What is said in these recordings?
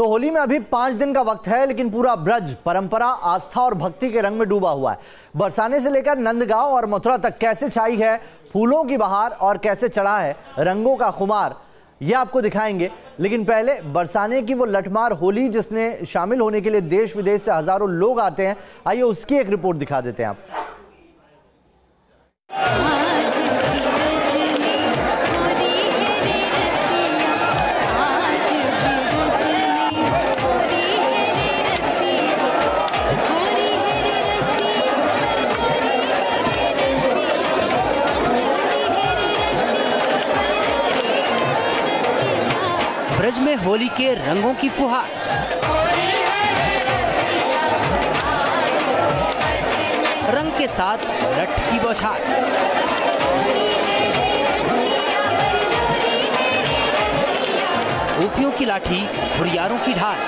तो होली में अभी 5 दिन का वक्त है, लेकिन पूरा ब्रज परंपरा, आस्था और भक्ति के रंग में डूबा हुआ है। बरसाने से लेकर नंदगांव और मथुरा तक कैसे छाई है फूलों की बहार और कैसे चढ़ा है रंगों का खुमार, यह आपको दिखाएंगे। लेकिन पहले बरसाने की वो लठमार होली जिसने शामिल होने के लिए देश विदेश से हजारों लोग आते हैं, आइए उसकी एक रिपोर्ट दिखा देते हैं आपको। ब्रज में होली के रंगों की फुहार, रंग के साथ लठ की बौछार, गोपियों की लाठी, हुरियारों की ढाल,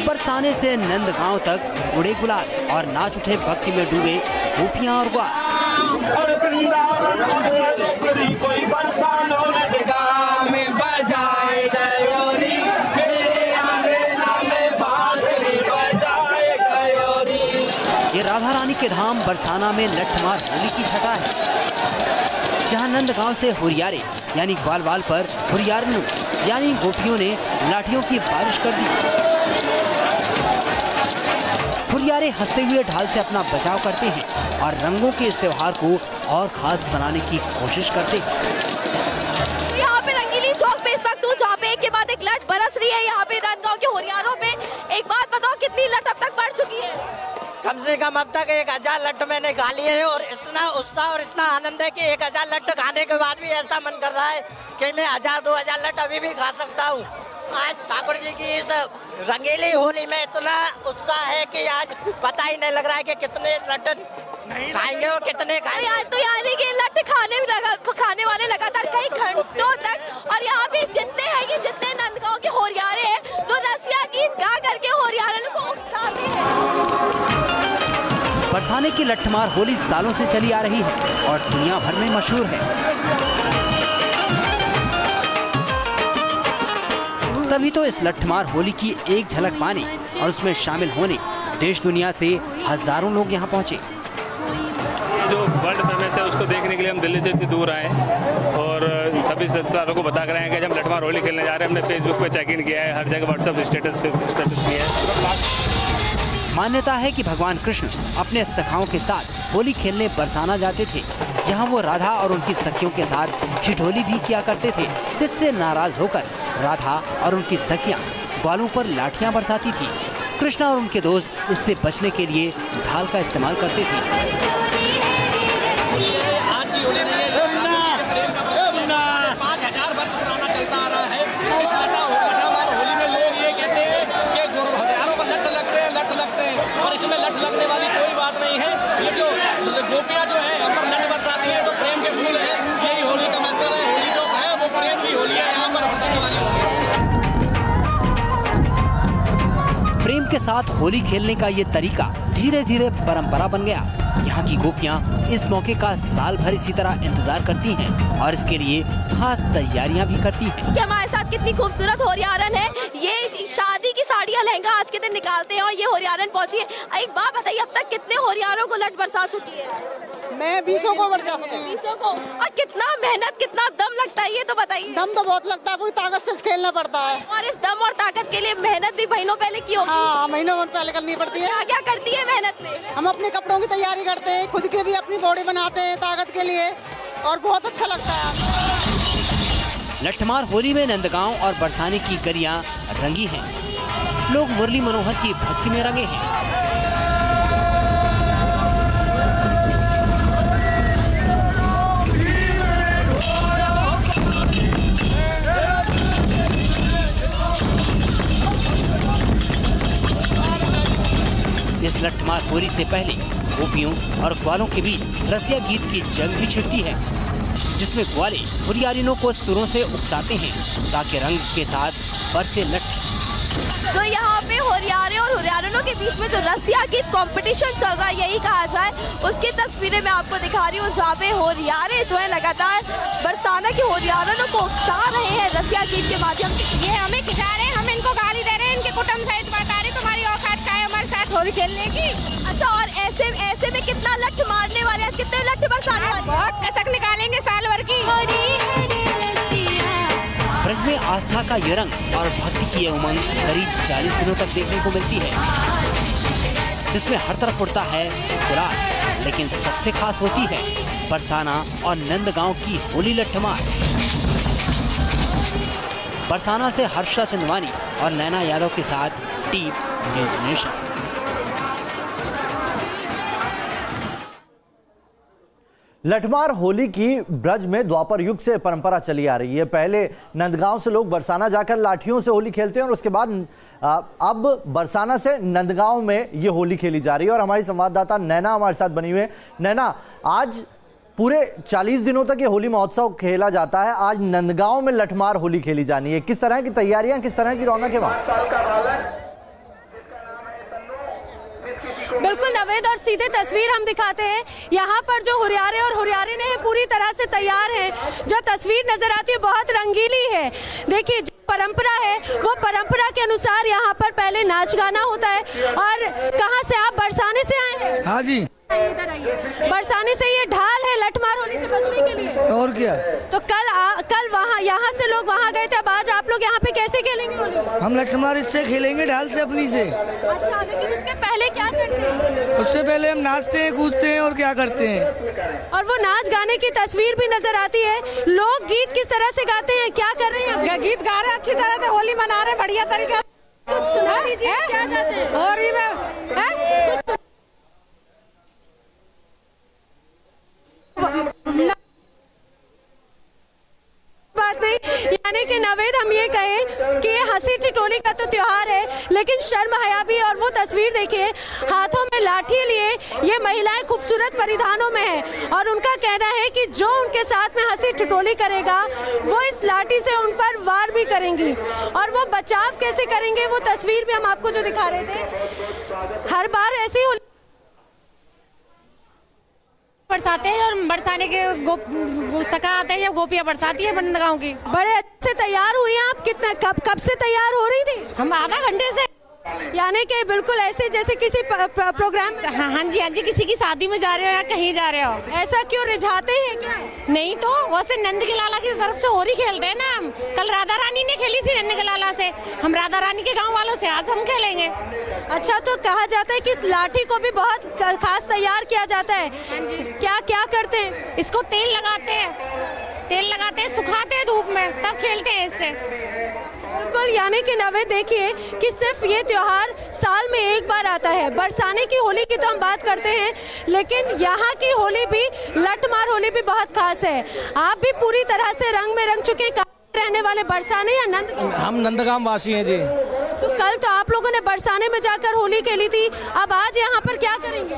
बरसाने से नंदगांव तक उड़े गुलाल और नाच उठे भक्ति में डूबे गोपियां और ग्वाल। और वृंदावन कोई बरसानों में दिखा में बजाए गयोरी, मेरे आंगना में बांसुरी बजाए गयोरी। ये राधा रानी के धाम बरसाना में लठमार होली की छटा है, जहां नंदगांव से हुरियारे यानी ग्वाल वाल पर हुरियारनों यानी गोपियों ने लाठियों की बारिश कर दी। हुरियारे हंसते हुए ढाल से अपना बचाव करते हैं और रंगों के इस त्योहार को और खास बनाने की कोशिश करते हैं। यहाँ पे रंगीली चौक पे इस वक्त हूँ, जहाँ पे एक के बाद एक लठ बरस रही है। यहाँ पे नंदगांव के हुरियारों पे एक बात बताओ, कितनी लठ अब तक बढ़ चुकी है? कम से कम अब तक 1000 लट्ट मैंने खा लिए हैं और इतना उत्साह और इतना आनंद है कि 1000 लट्ट खाने के बाद भी ऐसा मन कर रहा है कि मैं 1000-2000 लट्ट अभी भी खा सकता हूँ। आज ठाकुर जी की इस रंगीली होली में इतना उत्साह है कि आज पता ही नहीं लग रहा है कि कितने लट्ट खाएंगे और कितने खाएंगे। तो यानी कि लट्ट खाने वाले लगातार कई घंटों तक, और यहाँ पे जितने हैं ये जितने नंदगांव के होरियारे हैं जो रसिया गीत गा करके होरियारों को उकसाते हैं। बरसाने की लठमार होली सालों से चली आ रही है और दुनिया भर में मशहूर है। तभी तो इस लठमार होली की एक झलक पाने और उसमें शामिल होने देश दुनिया से हजारों लोग यहाँ पहुँचे। जो वर्ल्ड फेमस है उसको देखने के लिए हम दिल्ली से इतनी दूर आए और सभी संस्थानों को बता कर आए हैं कि हम लठमार होली खेलने जा रहे हैं। हमने फेसबुक पे चेक इन किया है, हर जगह व्हाट्सएप स्टेटस किया है। मान्यता है कि भगवान कृष्ण अपने सखाओं के साथ होली खेलने बरसाना जाते थे, जहां वो राधा और उनकी सखियों के साथ ठिठोली भी किया करते थे, जिससे नाराज होकर राधा और उनकी सखियां ग्वालों पर लाठियां बरसाती थी। कृष्णा और उनके दोस्त इससे बचने के लिए ढाल का इस्तेमाल करते थे। आज की होली नहीं है, 5000 वर्ष पुराना चलता आ रहा है। इस लठामार होली में लोग ये कहते हैं कि हजारों पर लठ लगते हैं और इसमें लठ लगने वाली कोई बात नहीं है। ये जो गोपियां जो है यहाँ पर लठ बरसाती है तो प्रेम के फूल है, यही होली का मंत्र है। होली जो है वो प्रेम की होली है, यहाँ पर बरसाने वाली होली है। प्रेम के साथ होली खेलने का ये तरीका धीरे धीरे परंपरा बन गया। यहाँ की गोपियाँ इस मौके का साल भर इसी तरह इंतजार करती हैं और इसके लिए खास तैयारियां भी करती हैं। कि हमारे साथ कितनी खूबसूरत होरियारन है, ये शादी की साड़ियाँ लहंगा आज के दिन निकालते हैं और ये होरियारन पहुंची है। एक बात बताइए, अब तक कितने होरियारों को लठ बरसा चुकी है? मैं 20 को बरसा सकती हूँ। 20 को। और कितना मेहनत कितना दम लगता है ये तो बताइए। दम तो बहुत लगता है, पूरी ताकत से खेलना पड़ता है। और इस दम और ताकत के लिए मेहनत भी महीनों पहले की होगी। हाँ, महीनों पहले करनी पड़ती है। क्या क्या करती है मेहनत में? हम अपने कपड़ों की तैयारी करते हैं, खुद के भी अपनी बॉडी बनाते हैं ताकत के लिए और बहुत अच्छा लगता है। लठमार होली में नंदगांव और बरसाने की गलियां रंगी हैं। लोग मुरली मनोहर की भक्ति में रंगे हैं। इस लठमार होली से पहले गोपियों और ग्वालों के बीच रसिया गीत की जंग भी छिड़ती है, जिसमें ग्वाले हुरियारिनों को सुरों से उकसाते हैं ताकि रंग के साथ बरसे लठ। जो यहाँ पे होरियारे और हुरियारिनों के बीच में जो रसिया गीत कंपटीशन चल रहा है यही कहा जाए, उसकी तस्वीरें मैं आपको दिखा रही हूँ, जहाँ पे होरियारे जो है लगातार बरसाना के होरियारों को उकसा रहे हैं रसिया गीत के माध्यम से। ये हमें खिजा रहे हैं, हम इनको गाली दे रहे हैं, इनके कुटुंब सहित बता रहे तुम्हारी औकात क्या है हमारे साथ होली खेलने की। अच्छा, और ऐसे में कितना लठ मारने वाले हैं, कितने लठ बरसाने वाले? बहुत कसक निकालेंगे साल भर की। ब्रज में आस्था का ये रंग और भक्ति की ये उमंग करीब 40 दिनों तक देखने को मिलती है, जिसमें हर तरफ उड़ता है गुलाल, लेकिन सबसे खास होती है बरसाना और नंदगांव की होली लट्ठमार। बरसाना से हर्षा चंदवानी और नैना यादव के साथ team news nation. Lathmar Holi की ब्रज में द्वापर युग से परंपरा चली आ रही है। पहले नंदगांव से लोग बरसाना जाकर लाठियों से होली खेलते हैं और उसके बाद अब बरसाना से नंदगांव में ये होली खेली जा रही है। और हमारी संवाददाता नैना हमारे साथ बनी हुई है। नैना, आज पूरे 40 दिनों तक ये होली महोत्सव खेला जाता है, आज नंदगांव में लठमार होली खेली जानी है, किस तरह की तैयारियां, किस तरह की रौनक है वहां? बिल्कुल नवेद, और सीधे तस्वीर हम दिखाते हैं। यहाँ पर जो हुरियारे और हुरियारे ने पूरी तरह से तैयार हैं। जो तस्वीर नजर आती है बहुत रंगीली है। देखिए, जो परंपरा है वो परंपरा के अनुसार यहाँ पर पहले नाच गाना होता है। और कहाँ से आप? बरसाने से आए हैं? हाँ जी, इधर आइए। बरसाने से ये ढाल है लठमार होली से बचने के लिए, और क्या। तो कल वहाँ यहाँ से लोग वहाँ गए थे, अब आज आप लोग यहाँ पे कैसे खेलेंगे होली? हम लठमार इससे खेलेंगे, ढाल से, अपनी से। अच्छा, लेकिन उसके पहले क्या करते हैं? उससे पहले हम नाचते हैं, कूदते हैं और क्या करते हैं। और वो नाच गाने की तस्वीर भी नजर आती है। लोग गीत किस तरह से गाते हैं, क्या कर रहे हैं? गीत गा रहे हैं, अच्छी तरह से होली मना रहे हैं, बढ़िया तरीके। कुछ सुना दीजिए, क्या गाते हैं? होली में बात नहीं, यानी कि नवेद हम ये कहें कि ये हंसी ठिठोली का तो त्योहार है, लेकिन शर्म हया भी। और वो तस्वीर देखिए, हाथों में लाठी लिए ये महिलाएं खूबसूरत परिधानों में हैं और उनका कहना है कि जो उनके साथ में हंसी ठिठोली करेगा वो इस लाठी से उन पर वार भी करेंगी। और वो बचाव कैसे करेंगे वो तस्वीर भी हम आपको जो दिखा रहे थे। हर बार ऐसे ही बरसाते हैं और बरसाने के सका आते हैं या गोपियां बरसाती है नंदगांव की। बड़े अच्छे तैयार हुई हैं आप? कितना कब से तैयार हो रही थी? हम आधा घंटे से। यानी कि बिल्कुल ऐसे जैसे किसी प्रोग्राम में। हाँ जी, किसी की शादी में जा रहे हो या कहीं जा रहे हो। ऐसा क्यों रिझाते हैं क्या? नहीं तो वैसे नंद के लाला की तरफ से होली खेलते हैं ना हम। कल राधा रानी ने खेली थी नंद के लाला से, हम राधा रानी के गांव वालों से आज हम खेलेंगे। अच्छा, तो कहा जाता है कि इस लाठी को भी बहुत खास तैयार किया जाता है। क्या क्या करते हैं? इसको तेल लगाते हैं, सुखाते हैं धूप में, तब खेलते हैं इससे। बिल्कुल, यानी कि नवे देखिए कि सिर्फ ये त्योहार साल में एक बार आता है। बरसाने की होली की तो हम बात करते हैं, लेकिन यहाँ की होली भी, लठमार होली भी बहुत खास है। आप भी पूरी तरह से रंग में रंग चुके। रहने वाले बरसाने या नंदगांव? हम नंदगांव वासी हैं जी। तो कल तो आप लोगों ने बरसाने में जाकर होली खेली थी, अब आज यहाँ पर क्या करेंगे?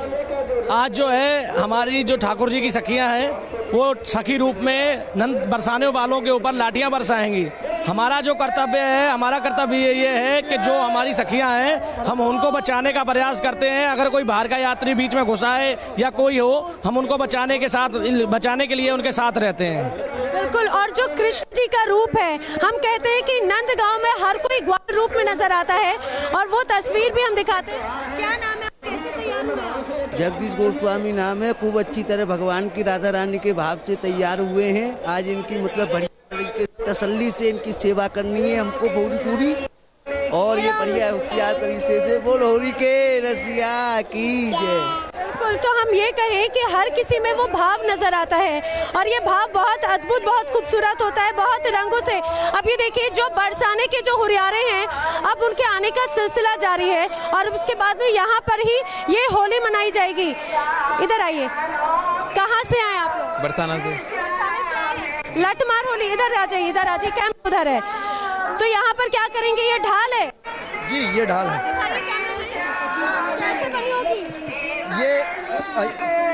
आज जो है हमारी जो ठाकुर जी की सखियां हैं वो सखी रूप में नंद बरसाने वालों के ऊपर लाठियां बरसाएंगी। हमारा जो कर्तव्य है, हमारा कर्तव्य ये है कि जो हमारी सखियां हैं हम उनको बचाने का प्रयास करते हैं। अगर कोई बाहर का यात्री बीच में घुसा है या कोई हो, हम उनको बचाने के लिए उनके साथ रहते हैं। बिल्कुल, और जो कृष्ण जी का रूप है, हम कहते हैं कि नंदगांव में हर कोई ग्वाल रूप में नजर आता है और वो तस्वीर भी हम दिखाते हैं। क्या नाम है, कैसे तैयार हुए आप? जगदीश गोस्वामी नाम है। खूब अच्छी तरह भगवान की, राधा रानी के भाव से तैयार हुए हैं। आज इनकी मतलब बढ़िया तरीके तसल्ली से इनकी सेवा करनी है हमको पूरी, और ये बढ़िया होशियार तरीके से बोल होली के रसिया की जय। बिल्कुल, तो हम ये कहें कि हर किसी में वो भाव नजर आता है और ये भाव बहुत अद्भुत, बहुत खूबसूरत होता है, बहुत रंगों से। अब ये देखिए, जो बरसाने के जो हुरियारे हैं, अब उनके आने का सिलसिला जारी है और उसके बाद में यहाँ पर ही ये होली मनाई जाएगी। इधर आइए, कहाँ से आए आप लोग? बरसाना से। लठमार होली, इधर आ जाइए, इधर आ जाइए, कैंप उधर है। तो यहाँ पर क्या करेंगे? ये ढाल है जी, ये ढाल है। कैसे बनी होगी? ये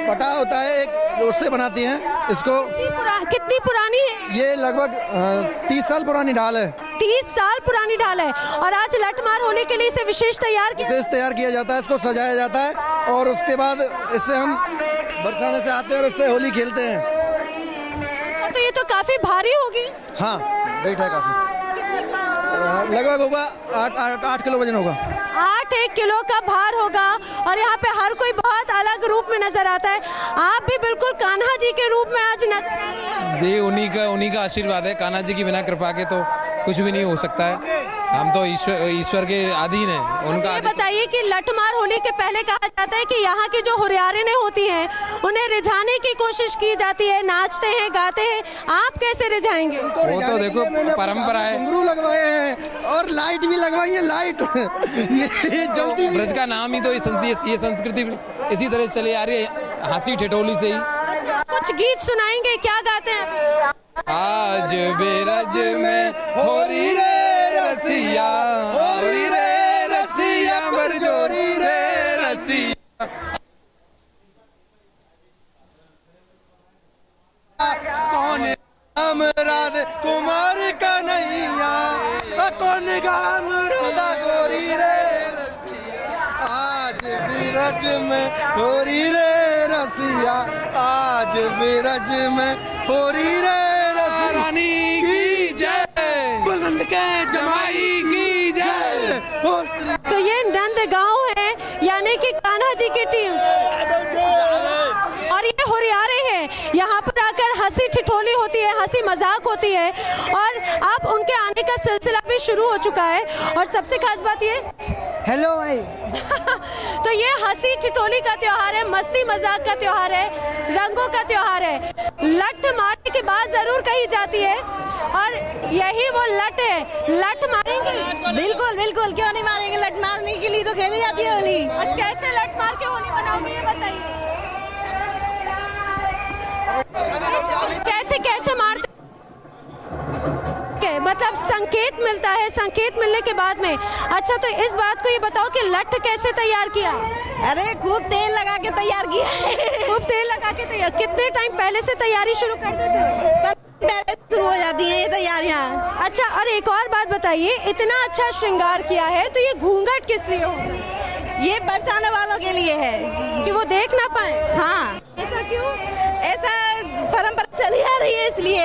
पटा होता है, एक रोड से बनाती हैं इसको। कितनी पुरानी है? ये लगभग 30 साल पुरानी ढाल है। 30 साल पुरानी ढाल है और आज लठमार होली के लिए इसे विशेष तैयार किया जाता है, इसको सजाया जाता है और उसके बाद इससे हम बरसाने से आते हैं और इससे होली खेलते हैं। अच्छा, तो ये तो काफी भारी होगी। हाँ, वेट है काफी, लगभग होगा 8 किलो वजन होगा। 8 किलो का भार होगा और यहाँ पे हर कोई बहुत अलग रूप में नजर आता है। आप भी बिल्कुल कान्हा जी के रूप में आज नजर आ रहे हैं। जी, उन्हीं का आशीर्वाद है। कान्हा जी की बिना कृपा के तो कुछ भी नहीं हो सकता है। हम तो ईश्वर के अधीन हैं। उनका ये बताइए कि लठमार होली के पहले कहा जाता है कि यहाँ की जो हुरियारिनें होती हैं उन्हें रिझाने की कोशिश की जाती है, नाचते हैं, गाते हैं। आप कैसे रिझाएंगे? वो तो देखो परंपरा है। घुंघरू लगवाए हैं और लाइट भी लगवाई है, लाइट ये जल्दी। ब्रज का नाम ही तो ये संस्कृति इसी तरह चली आ रही है, हंसी ठिठोली से ही। अच्छा, कुछ गीत सुनाएंगे, क्या गाते हैं? आज बेरज में होरी रे रसिया, होरी रे रसिया, बरजोरी रे रसिया। कौन हम राधे कुमार कन्हैया, कौन गाम राधा गोरी रे रसिया। आज बीरज में होरी रे रसिया, आज बीरज में होरी रे रसिया। रानी की जय, बुलंद के जमाई की जय। तो ये नंदगांव है, यानी कि कान्हा जी की टीम, और ये हुरियारे हैं। यहाँ पर आकर हंसी ठिठोली होती है, हंसी मजाक होती है और अब उनके आने का सिलसिला भी शुरू हो चुका है। और सबसे खास बात ये, हेलो भाई तो ये हंसी ठिठोली का त्योहार है, मस्ती मजाक का त्योहार है, रंगों का त्योहार है। लठ मारने की बात जरूर कही जाती है और यही वो लठ है। लठ मारेंगे? बिल्कुल बिल्कुल, क्यों नहीं मारेंगे। लठ मारने के लिए तो खेली जाती है होली। और कैसे लठ मार के होली मनाओगे ये बताइए? कैसे कैसे मारते, मतलब संकेत मिलता है, संकेत मिलने के बाद में। अच्छा, तो इस बात को ये बताओ कि लठ कैसे तैयार किया? अरे खूब तेल लगा के तैयार किया। खूब तेल लगा के तैयार। कितने टाइम पहले से तैयारी शुरू कर देते हो? पहले शुरू हो जाती है ये तैयारियाँ। अच्छा, और एक और बात बताइए, इतना अच्छा श्रृंगार किया है तो ये घूंघट किस लिए हो? ये बरसाने वालों के लिए है कि वो देख ना पाए। हाँ। ऐसा क्यों? ऐसा परंपरा चली आ रही है इसलिए।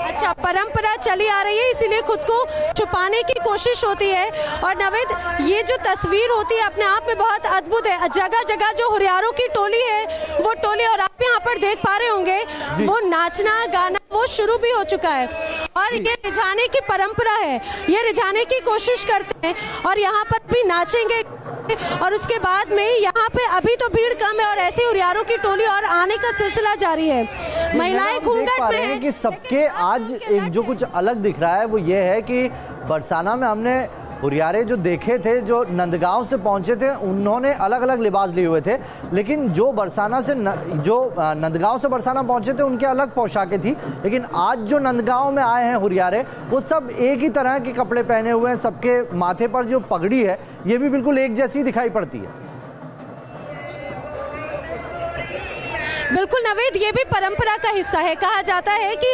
अच्छा, परंपरा चली आ रही है इसीलिए खुद को छुपाने की कोशिश होती है। और नवेद, ये जो तस्वीर होती है अपने आप में बहुत अद्भुत है। जगह जगह जो हुरियारों की टोली है, वो टोली, और आप यहाँ पर देख पा रहे होंगे, वो नाचना गाना वो शुरू भी हो चुका है। और ये रिझाने की परंपरा है, ये रिझाने की कोशिश करते हैं और यहाँ पर भी नाचेंगे। और उसके बाद में यहाँ पे अभी तो भीड़ कम है और ऐसे हुरियारों की टोली और आने का सिलसिला जारी है। महिलाएं घूंघट में हैं कि सबके आज एक जो कुछ अलग दिख रहा है वो ये है कि बरसाना में हमने हुरियारे जो देखे थे, जो नंदगांव से पहुंचे थे, उन्होंने अलग अलग लिबास लिए हुए थे। लेकिन जो बरसाना से जो नंदगांव से बरसाना पहुंचे थे उनके अलग पोशाकें थी। लेकिन आज जो नंदगांव में आए हैं हुरियारे, वो सब एक ही तरह के कपड़े पहने हुए हैं। सबके माथे पर जो पगड़ी है ये भी बिल्कुल एक जैसी दिखाई पड़ती है। बिल्कुल नवेद, ये भी परंपरा का हिस्सा है। कहा जाता है कि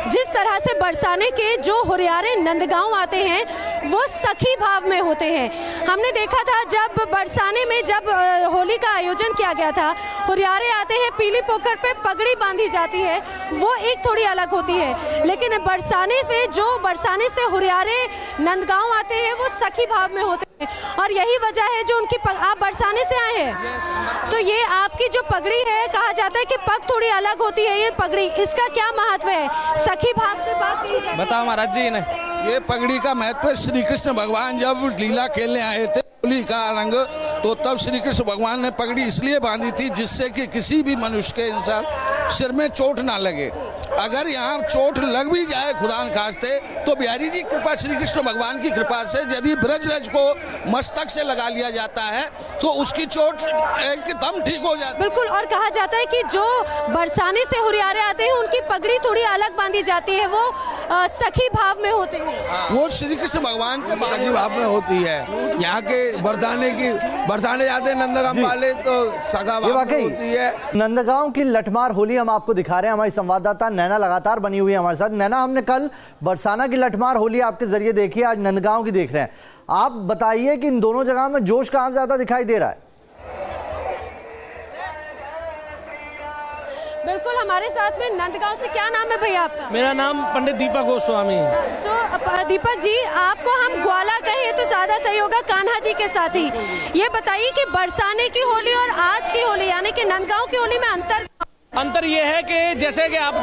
जिस तरह से बरसाने के जो हुरियारे नंदगांव आते हैं वो सखी भाव में होते हैं। हमने देखा था जब बरसाने में जब होली का आयोजन किया गया था, हुरियारे आते हैं, पीली पोखर पे पगड़ी बांधी जाती है, वो एक थोड़ी अलग होती है। लेकिन बरसाने पे जो बरसाने से हुरियारे नंदगांव आते हैं वो सखी भाव में होते हैं और यही वजह है जो उनकी आप बरसाने से आए हैं तो ये आपकी जो पगड़ी है, कहा जाता है कि पग थोड़ी अलग होती है। ये पगड़ी, इसका क्या महत्व है? सखी भाव की बात कही जाती है। बताओ महाराज जी ने। ये पगड़ी का महत्व है, श्री कृष्ण भगवान जब लीला खेलने आए थे होली का रंग, तो तब श्री कृष्ण भगवान ने पगड़ी इसलिए बांधी थी जिससे कि किसी भी मनुष्य के इंसान सिर में चोट ना लगे। अगर यहाँ चोट लग भी जाए खुदा न खास्ते, तो बिहारी जी कृपा, श्री कृष्ण भगवान की कृपा से यदि ब्रजरज को मस्तक से लगा लिया जाता है तो उसकी चोट एकदम ठीक हो जाती है। बिल्कुल, और कहा जाता है कि जो बरसाने से हुरियारे आते हैं उनकी पगड़ी थोड़ी अलग बांधी जाती है, वो सखी भाव में होते हैं। वो श्री कृष्ण भगवान के सखी भाव में होती है। यहाँ के बरसाने जाते हैं नंदगांव वाले तो सगा भाव में होती है। नंदगांव की लठमार होली हम आपको दिखा रहे हैं। हमारी संवाददाता नैना लगातार बनी हुई है हमारे साथ। नैना, हमने कल बरसाना की लठमार होली आपके जरिए देखी, आज नंदगांव की देख रहे हैं। आप बताइए कि इन दोनों जगह में जोश कहां ज्यादा दिखाई दे रहा है? बिल्कुल, हमारे साथ में नंदगांव से, क्या नाम है भैया आपका? मेरा नाम पंडित दीपक गोस्वामी है। तो दीपक जी, आपको हम ग्वाला कहें तो ज्यादा सही होगा, कान्हा जी के साथ ही। ये बताइए कि बरसाने की होली और आज की होली यानी कि नंदगांव की होली में अंतर ये है कि जैसे कि आप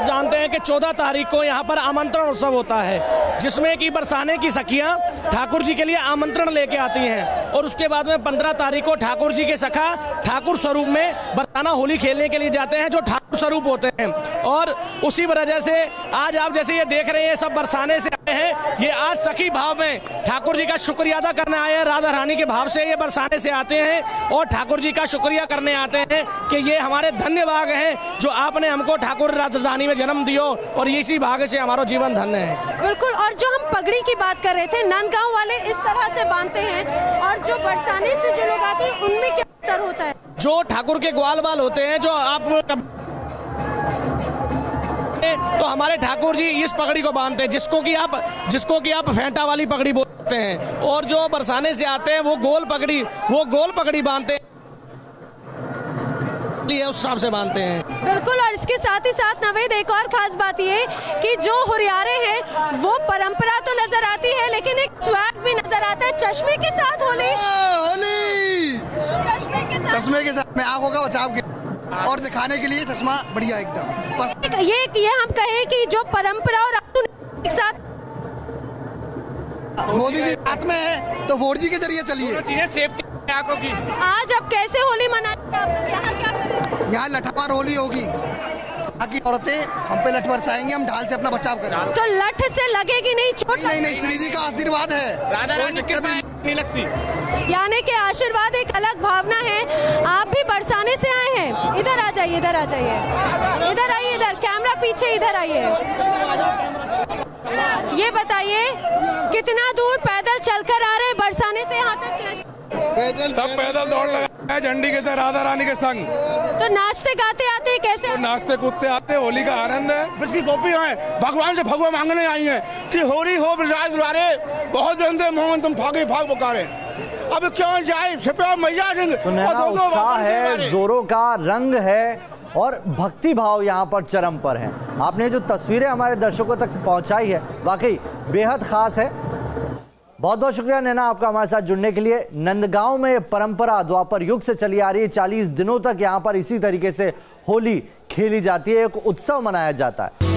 जानते हैं कि 14 तारीख को यहाँ पर आमंत्रण उत्सव होता है, जिसमें कि बरसाने की सखियाँ ठाकुर जी के लिए आमंत्रण लेके आती हैं, और उसके बाद में 15 तारीख को ठाकुर जी के सखा ठाकुर स्वरूप में बरसाना होली खेलने के लिए जाते हैं, जो ठाकुर स्वरूप होते हैं। और उसी वजह से आज आप जैसे ये देख रहे हैं, सब बरसाने से आए हैं। ये आज सखी भाव में ठाकुर जी का शुक्रिया अदा करने आए हैं। राधा रानी के भाव से ये बरसाने से आते हैं और ठाकुर जी का शुक्रिया करने आते हैं कि ये हमारे धन्यवाद हैं जो आपने हमको ठाकुर राजधानी में जन्म दियो, और इसी भाग्य से हमारा जीवन धन्य है। बिल्कुल। और जो हम पगड़ी की बात कर रहे थे, नंदगांव वाले इस तरह से बांधते हैं, और जो बरसाने से जो लोग आते हैं उनमें क्या अंतर होता है? जो ठाकुर के ग्वाल बाल होते हैं, जो आप तो हमारे ठाकुर जी इस पगड़ी को बांधते हैं, जिसको कि आप फेंटा वाली पगड़ी बोलते हैं, और जो बरसाने से आते हैं वो गोल पगड़ी बांधते हैं, उस हिसाब से बांधते हैं। बिल्कुल। और इसके साथ ही साथ नवेद, एक और खास बात ये कि जो हुरियारे हैं वो परंपरा तो नजर आती है, लेकिन एक स्वैग भी नजर आता है। चश्मे के साथ होली, चश्मे के साथ में आंखों का बचाव के और दिखाने के लिए चश्मा बढ़िया एकदम। ये हम कहें कि जो परंपरा और एक साथ मोदी जी हाथ में है तो 4G के जरिए चलिए। सेफ्टी आंखों की। आज अब कैसे होली मनाएंगे आप लोग? यहाँ क्या करेंगे? यहाँ लठमार होली होगी, बाकी औरतें हम पे लठ बरसाएंगे, हम ढाल से अपना बचाव करेंगे। तो लठ से लगेगी नहीं चोट? नहीं, श्री जी का आशीर्वाद है, राधा रानी की नहीं लगती। यानी कि आशीर्वाद एक अलग भावना है। आप भी बरसाने से आए हैं? इधर आ जाइए, इधर आ जाइए, इधर आइए, इधर कैमरा पीछे, इधर आइए। ये बताइए कितना दूर पैदल चलकर आ रहे हैं बरसाने से यहाँ तक? कैसे? सब पैदल दौड़ लगा है झंडी के साथ, राधा रानी के संग। तो नाचते गाते आते हैं? कैसे? तो नाचते कूदते आते, होली का आनंद है। इसकी गोपियां हैं, भगवान से भगवान मांगने आई हैं कि होली हो ब्रजराज द्वारे, बहुत जंदे मोहन तुम फागे फाग पुकारे। अब क्यों जाए छिपा मैया रंग, तो उत्साह है, जोरों का रंग है और भक्ति भाव यहाँ पर चरम पर है। आपने जो तस्वीरें हमारे दर्शकों तक पहुंचाई है, वाकई बेहद खास है। बहुत बहुत शुक्रिया नैना आपका हमारे साथ जुड़ने के लिए। नंदगांव में परंपरा द्वापर युग से चली आ रही है, 40 दिनों तक यहाँ पर इसी तरीके से होली खेली जाती है, एक उत्सव मनाया जाता है।